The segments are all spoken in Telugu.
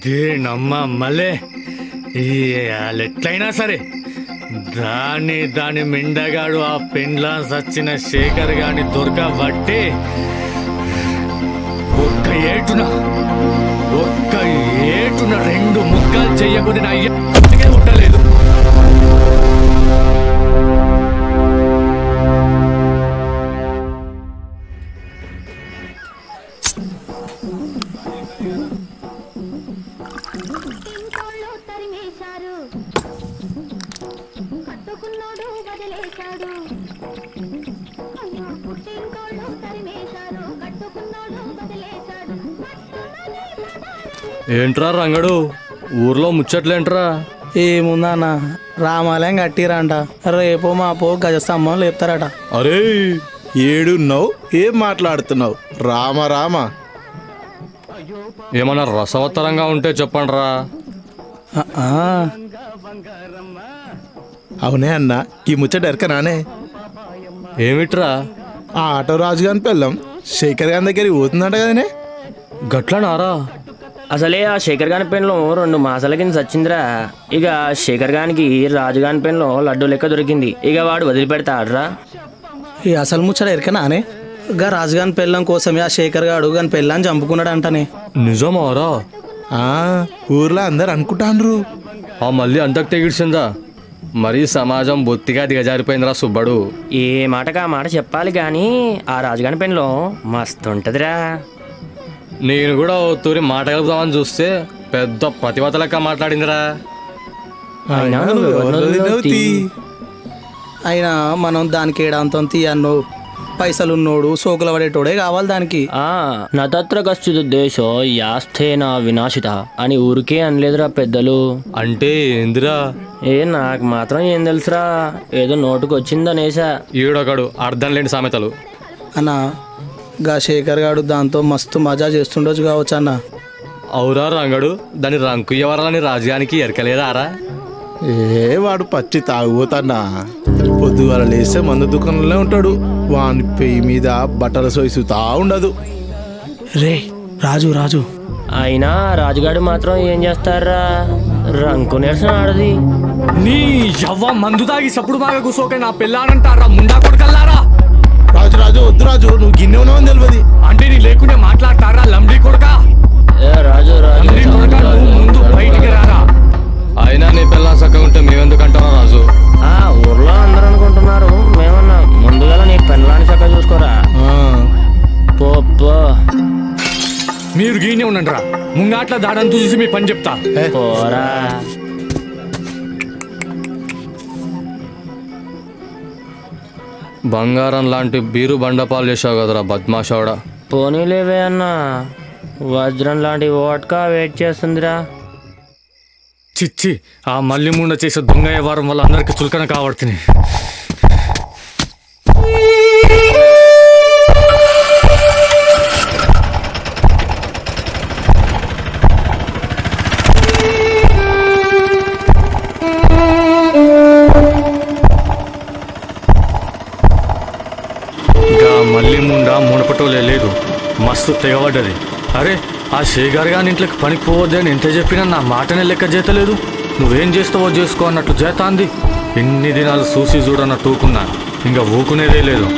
దేనమ్మ మళ్ళీ ఎట్లయినా సరే దాని మిండగాడు ఆ పెండ్లా సచ్చిన శేఖర్ గాని దొరకబట్టి ఒక్క ఏటున 2 ముక్కలు చెయ్యకుండా నా అయ్యే ఉండలేదు. ఏంట్రా రంగడు, ఊర్లో ముచ్చట్లేంట్రా? ఏముందన్న, రామాలయం కట్టిరంట, రేపో మాపో గజస్తంభం లేపుతారట. అరే ఏడున్నావు, ఏం మాట్లాడుతున్నావు? రామ రామ. ఏమన్నా రసవత్తరంగా ఉంటే చెప్పండిరా. అవునే అన్న, ఈ ముచ్చట ఎరకనానే? ఏమిట్రా? ఆ ఆటో రాజు గాని పెళ్ళం శేఖర్ గారి దగ్గరికి పోతుందంట కదనే. గట్లనారా? అసలే ఆ శేఖర్ గాని పెన్లో 2 మాసాల కింద చచ్చిందిరా. ఇక శేఖర్ గానికి రాజుగాని పెన్లో లడ్డు లెక్క దొరికింది. ఇక వాడు వదిలిపెడతాడ్రా? ఈ అసలు ముచ్చట ఎరకనానే? గా రాజుగాని పెళ్ళం కోసమే ఆ శేఖర్ గాడు గాని పెళ్ళాన్ని చంపుకున్నాడు అంటనే. నిజమారా? ఊర్లో అందరు అనుకుంటాండ్రు. మళ్ళీ అంతకు తెగిడ్చిందా? మరీ సమాజం బొత్తిగా దిగజారిపోయిందిరా సుబ్బడు. ఏ మాటగా మాట చెప్పాలి గాని ఆ రాజుగాని పెన్లో మస్తుంటదిరా. నేను కూడా ఓ తూరి మాట కలుపుదామని చూస్తే పెద్ద ప్రతిభత లెక్క మాట్లాడిందిరా. అయినా మనం దానికి ఏడాంతం తీయన్నో, పైసలున్నోడు సోకుల పడేటోడే కావాలి దానికి. నతత్ర కశ్చిత్ దేశో యాస్థేన వినాశిత అని ఊరికే అనలేదురా పెద్దలు. అంటే ఏందిరా? నాకు మాత్రం ఏం తెలుసురా, ఏదో నోటుకు వచ్చిందనేసా. ఈడొకడు అర్థం లేని సామెతలు. అన్నా, గా శేఖర్ గాడు దాంతో మస్తు మజా చేస్తుండొచ్చు కావచ్చు అన్న. అవురా రంగడు, దాని రంకు ఎవరాలని రాజుగానికి ఎరకలేదారా? వాడు పచ్చి తాగుపోతాడా? పొద్దుగాల లేస్తే మందు దుకాణంలో ఉంటాడు. వాని పెయ్యి మీద బట్టల సోయిసుతా ఉండదు. రే రాజు అయినా రాజుగాడు మాత్రం ఏం చేస్తారా, రంకు నిరసన ఆడది. నీ యవ్వ మందు తాగి సప్పుడు బాగా కూసోకే నా పిల్లానంటారా ముండా కొడుకల్లారా? రాజు వద్దు రాజు, నువ్వు గిన్నె ఉన్నావని తెలియదు. అంటే నీ లేకుండా మాట్లాడతారా లంబడి కొడుకా? రాజు ముందు బయటికి రారా. అయినా నీ పిల్ల చక్కగా ఉంటే మేమెందుకు అంటారా రాజు? ఊర్లో అందరూ అనుకుంటున్నారు, మేమన్నా ముందుగా నీ పెళ్ళాన్ని చక్కగా చూసుకోరా. పో మీరు గీనే ఉండండి రా, ముంగాట్ల దాడంతా చూసి మీ పని చెప్తా. పోరా. బంగారం లాంటి బీరు బండపాలు చేసావు కదరా బద్మాషావుడా. పోనీలేవే అన్నా, వజ్రం లాంటి ఓట్కా వెయిట్ చేస్తుందిరా. చిచ్చి, ఆ మల్లి ముండ చేసే దొంగ వ్యవహారం వల్ల అందరికి చులకన కావడుతుంది. మల్లి ముండ మునపటోలే లేదు, మస్తు తెగబడ్డది. అరే, ఆ శేఖర్ గాని ఇంట్లోకి పనికి పోవద్దని ఎంత చెప్పినా నా మాటనే లెక్క చేతలేదు. నువ్వేం చేస్తావో చేసుకో అన్నట్టు చేతాంది. ఎన్ని దినాలు చూసి చూడన్నట్టు ఊకున్నా, ఇంకా ఊకునేదే లేదు.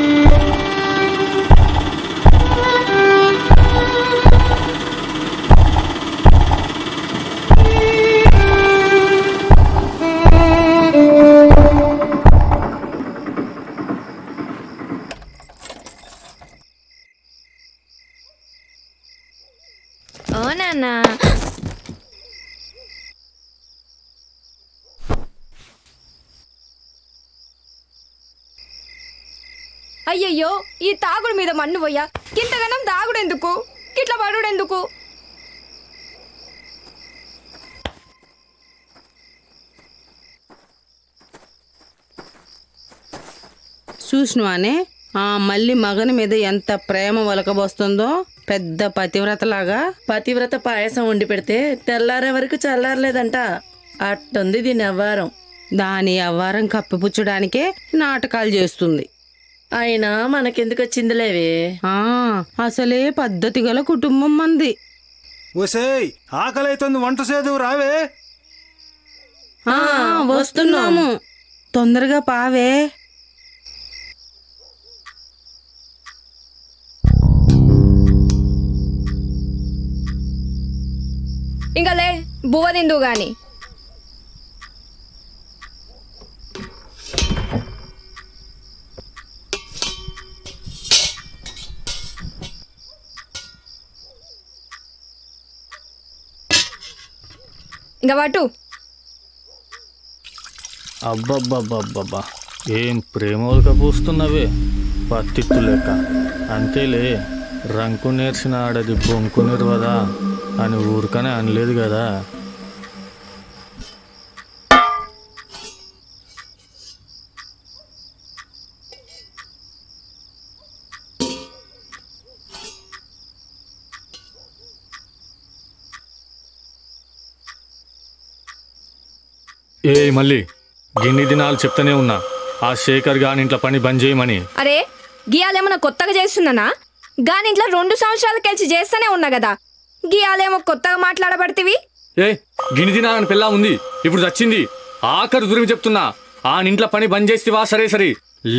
అయ్యయ్యో, ఈ తాగుడు మీద మన్ను పోయా, కింతగనం తాగుడెందుకు, గిట్ల పడుడెందుకు? చూసినవానే మళ్ళీ మగని మీద ఎంత ప్రేమ వలకబోస్తుందో. పెద్ద పతివ్రతలాగా పతివ్రత పాయసం వండి పెడితే తెల్లారే వరకు చల్లారలేదంట. అట్టుంది దీని అవ్వారం. దాని అవ్వారం కప్పిపుచ్చడానికే నాటకాలు చేస్తుంది. అయినా మనకెందుకు వచ్చిందిలేవే. అసలే పద్ధతి గల కుటుంబం మంది. ఒసేయ్ ఆకలి అవుతుంది, వంట సేదు రావే. వస్తున్నాము, తొందరగా పావే. ఇంకా లే బువ్వ తిందు గాని. ఇంకా పట్టు. అబ్బబ్బబ్బబ్బబ్బా, ఏం ప్రేమోలుక పూస్తున్నవే పత్తిత్తు లెక్క. అంతేలే, రంకు నేర్చిన ఆడది బొంకు నిర్వదా అని ఊరికనే అనలేదు కదా. ఏ మళ్ళీ గిన్ని దినాలు చెప్తానే ఉన్నా ఆ శేఖర్ గాని ఇంట్లో పని బంద్ చేయమని. అరే గియాలేమన్నా కొత్తగా చేస్తున్నానా? గాని ఇంట్లో 2 సంవత్సరాల కలిసి చేస్తూనే ఉన్నా కదా, గియాలేమో కొత్తగా మాట్లాడబడితివి. ఏ గిన్ని దినాలని పిల్ల ఉంది, ఇప్పుడు చచ్చింది. ఆఖరి దురిమి చెప్తున్నా, ఆ ఇంట్లో పని బంద్ చేస్తేవా సరే సరే,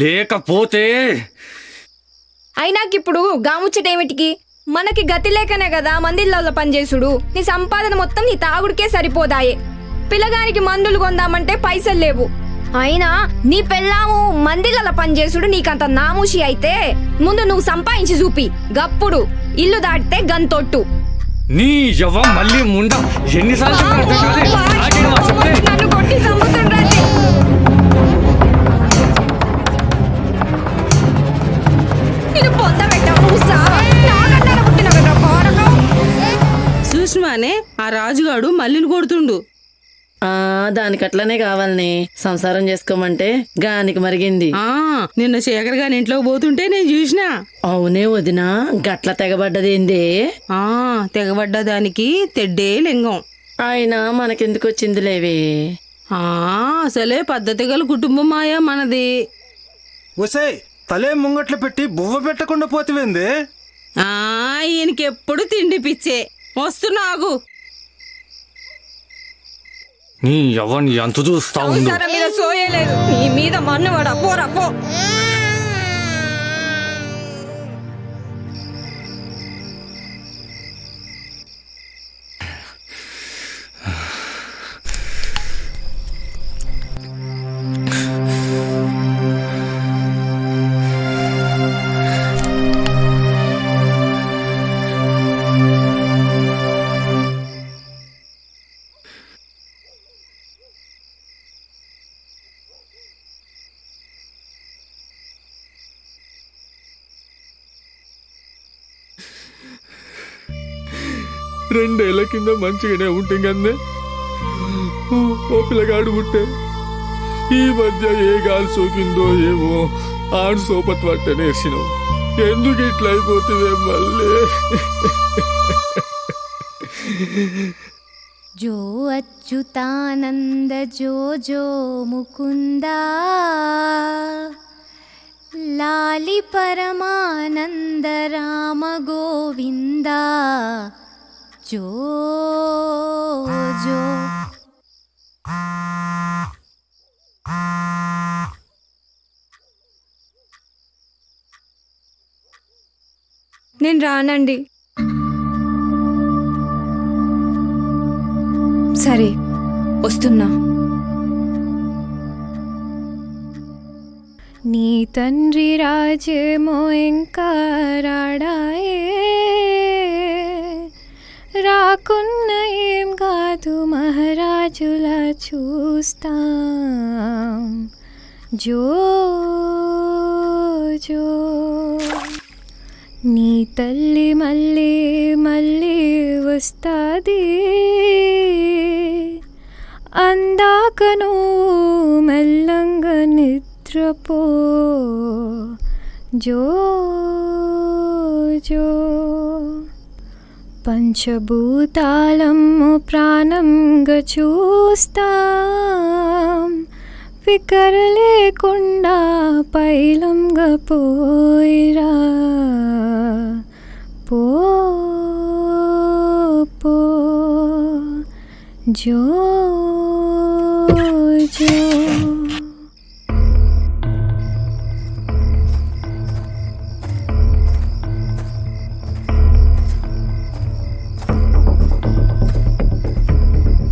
లేకపోతే అయినాకిప్పుడు గాముచ్చటేమిటికి? మనకి గతి లేకనే కదా మందిళ్ళలో పనిచేసుడు. నీ సంపాదన మొత్తం నీ తాగుడికే సరిపోదాయే. పిల్లగానికి మందులు కొందామంటే పైసలు లేవు. అయినా నీ పెళ్ళాము మందిళ్ళ పనిచేసుడు నీకంత నామూషి అయితే ముందు నువ్వు సంపాదించి చూపి, గప్పుడు ఇల్లు దాటితే గంతొట్టు. నీ యవ్వ మళ్ళీ ముండ ఎన్నిసార్లు నన్ను కొట్టి చంపుతుండ్రాది. నేను పొంద పెట్టావు చూసినవానే, ఆ రాజుగాడు మల్లిని కొడుతుండు. దానికి అట్లనే కావాలని సంసారం చేసుకోమంటే గానికి మరిగింది. నిన్న శేఖర్ గాని ఇంట్లోకి పోతుంటే నేను చూసినా. అవునే వదినా, గట్ల తెగబడ్డదేందే? తెగబడ్డ దానికి తెడ్డే లింగం. అయినా మనకెందుకు వచ్చింది లేవే. అసలే పద్ధతి గల కుటుంబం మాయా మనది. ఒసేయ్ తలే ముంగట్లు పెట్టి బువ్వ పెట్టకుండా పోతివేంది? ఈయనకెప్పుడు తిండి పిచ్చే. వస్తున్నాగు. నీ యవ్వని ఎంత చూస్తా ఉంది. మీద సోయలేదు, నీ మీద మన్నువాడ పోరా పో. రెండేళ్ల కింద మంచిగానే ఉంటే కన్నే ఓ పిల్లగాడు ఉంటే, ఈ మధ్య ఏ గాలి సోకిందో ఏమో ఆడు సోపత్ పట్ట నేర్చినావు. ఎందుకు ఇట్లా అయిపోతుంది మళ్ళీ? जो अच्युतानंद जो जो मुकुंदा लाली परमानंद राम गोविंदा जो जो నేను రానండి. సరే వస్తున్నా. నీ తండ్రి రాజేమో ఇంకా రాడాయే, రాకున్న ఏం కాదు మహారాజులా చూస్తాం. జో జో నీ తల్లి మళ్ళీ మళ్ళీ వస్తాది, అందాకను మెల్లంగా నిద్రపో. జో జో పంచభూతాలము ప్రాణంగా చూస్తాం, ఫికర్ లేకుండా పైలంగా పోయిరా. పో పో जो जो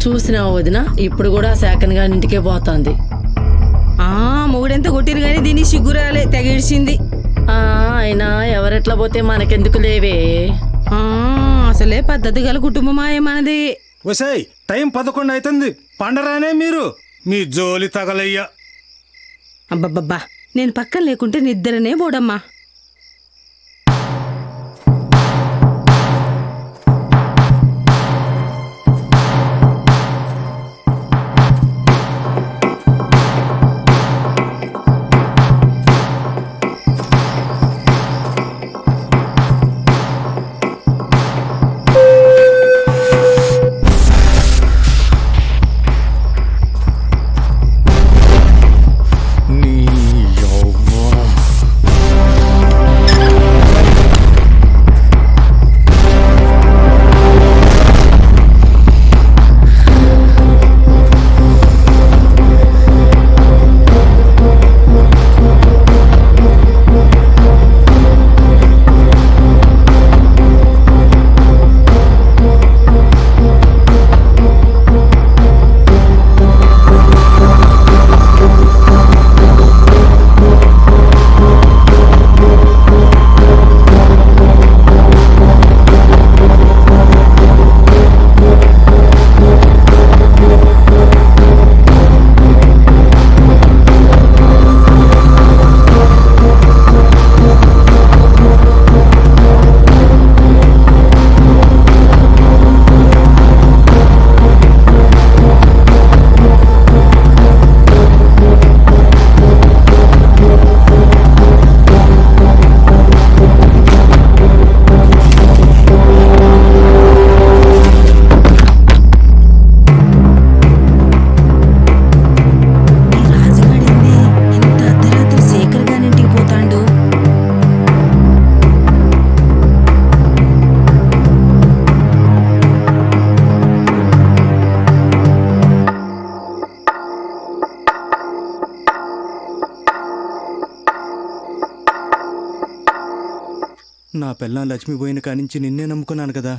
చూసినావా వదిన, ఇప్పుడు కూడా శాఖన్ గారి ఇంటికే పోతాంది. మొగుడెంత కొట్టిరు కానీ దీన్ని సిగ్గురాలే తెగిడిచింది. అయినా ఎవరెట్లా పోతే మనకెందుకు లేవే. అసలే పద్ధతి గల కుటుంబమాయే మనది. ఒసేయ్ టైం 11 అవుతుంది, పండరానే మీరు. మీ జోలి తగలయ్యా. అబ్బబ్బబ్బా, నేను పక్కన లేకుంటే నిద్రనే పోడమ్మా. నా పెళ్ళాం లక్ష్మి పోయిన కానించి నిన్నే నమ్ముకున్నాను కదా.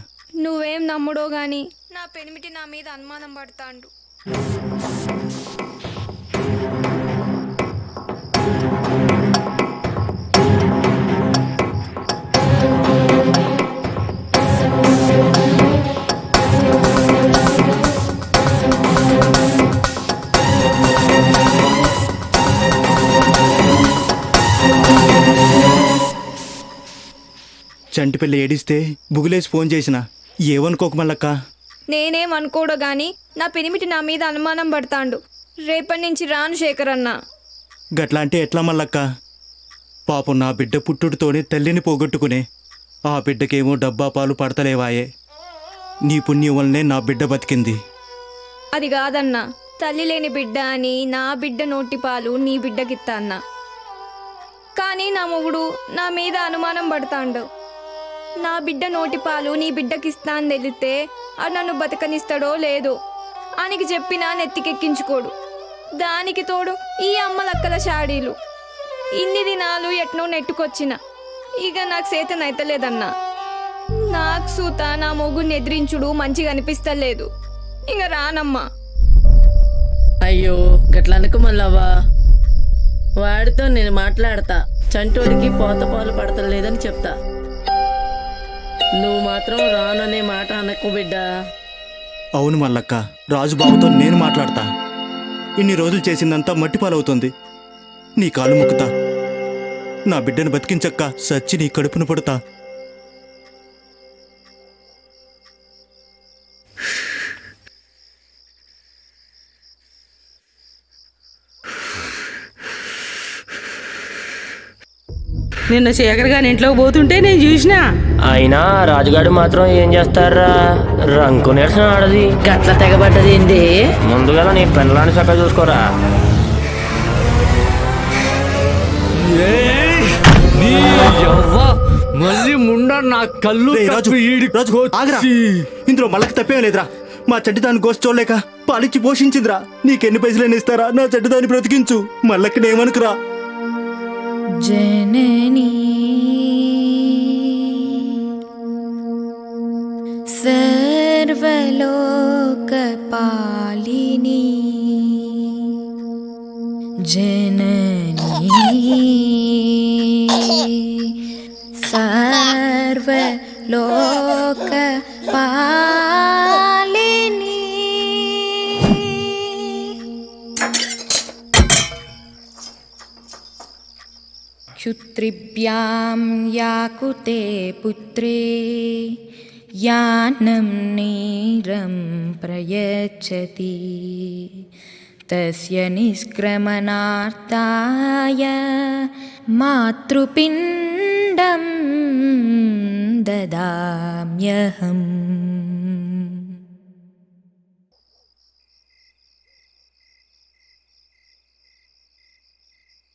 నువ్వేం నమ్ముడో గాని నా పెనిమిటి నా మీద అనుమానం పడతాండు. చంటి పిల్ల ఏడిస్తే బుగులేసి ఫోన్ చేసిన ఏమనుకోక మల్లక్క. నేనేం అనుకోడు గాని నా పెనిమిటి నా మీద అనుమానం పడతాండు. రేపటి నుంచి రాను శేఖర్ అన్న. గట్లా అంటే ఎట్లా మల్లక్క? పాపం నా బిడ్డ పుట్టుడితోనే తల్లిని పోగొట్టుకునే ఆ బిడ్డకేమో డబ్బా పాలు పడతలేవాయే. నీ పుణ్యం వల్లనే నా బిడ్డ బతికింది. అది కాదన్నా, తల్లి లేని బిడ్డ అని నా బిడ్డ నోటి పాలు నీ బిడ్డకిత్తా అన్నా. కానీ నా మొగుడు నా మీద అనుమానం పడతాండు. నా బిడ్డ నోటి పాలు నీ బిడ్డకిస్తా అని తెలిస్తే అది నన్ను బతకనిస్తాడో లేదో ఆయనకి చెప్పినా నెత్తికెక్కించుకోడు. దానికి తోడు ఈ అమ్మలక్కల షాడీలు. ఇన్ని దినాలు ఎట్నో నెట్టుకొచ్చిన, ఇక నాకు చేతనైతలేదన్నా. నాకు సూత నా మొగుడిని ఎదిరించుడు మంచిగా అనిపిస్తలేదు. ఇంక రానమ్మా. అయ్యో గట్లా అనుకు మల్లవ్వా, వాడితో నేను మాట్లాడతా. చంటోడికి పోత పాలు పడతలేదని చెప్తా. నువ్వు మాత్రం రాననే మాట అనకు బిడ్డ. అవును మల్లక్క, రాజుబాబుతో నేను మాట్లాడతా. ఇన్ని రోజులు చేసిందంతా మట్టిపాలవుతుంది. నీ కాలు మొక్కుతా. నా బిడ్డను బతికించక్క, సచ్చి నీ కడుపును పడుతా. నిన్న శేఖర్ గారి ఇంట్లోకి పోతుంటే నేను చూసినా. అయినా రాజుగాడు మాత్రం ఏం చేస్తారా, రంకు నిరసన ఆడది. గట్ల తెగబడ్డది ఏంది? ముందుగా నీ పెళ్ళాన్ని చక్కగా చూసుకోరా. మళ్ళీ ముండా నా కళ్ళు రేయ్ రాజు, రాజు, ఆగరా. ఇందులో మళ్ళకి తప్పేం లేదురా. మా చెడ్డదాని గోష్ఠ చూడలేక పాలిచ్చి పోషించిందిరా. నీకెన్ని పైసలైనా ఇస్తారా? నా చెడ్డదాన్ని బ్రతికించు. మళ్ళక్కనేమనుకురా. जननी सर्वलोकपालिनी जननी सर्वलोकपालिनी क्षुत्रिभ्यां याकुते पुत्रे यानं नीरं प्रयच्छति तस्य निष्क्रमणार्थाय मातृपिण्डं ददाम्यहम्.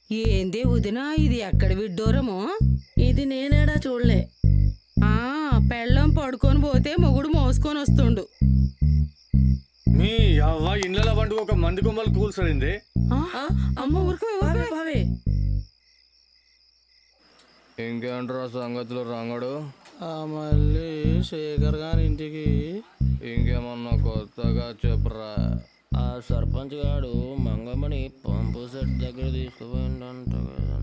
ఏందే వదినా ఇది ఎక్కడ విడ్డోరమో? ఇది నేనేడా చూడలే. ఆ పెళ్ళం పడుకొని పోతే మొగుడు మోసుకొని వస్తుండు. మీ అవ్వ ఇండ్ల పండుగ ఒక మంది కొమ్మలు కూల్సడింది. అమ్మ ఊరుకో భావే ఇంకేంట్రా సంగతులు రంగడు? మళ్ళీ శేఖర్ గారి ఇంటికి ఇంకేమన్నా కొత్తగా చెప్పరా? ఆ సర్పంచ్ గాడు మంగమ్మని పంపు సెట్ దగ్గర తీసుకుపోయిందంట కదా.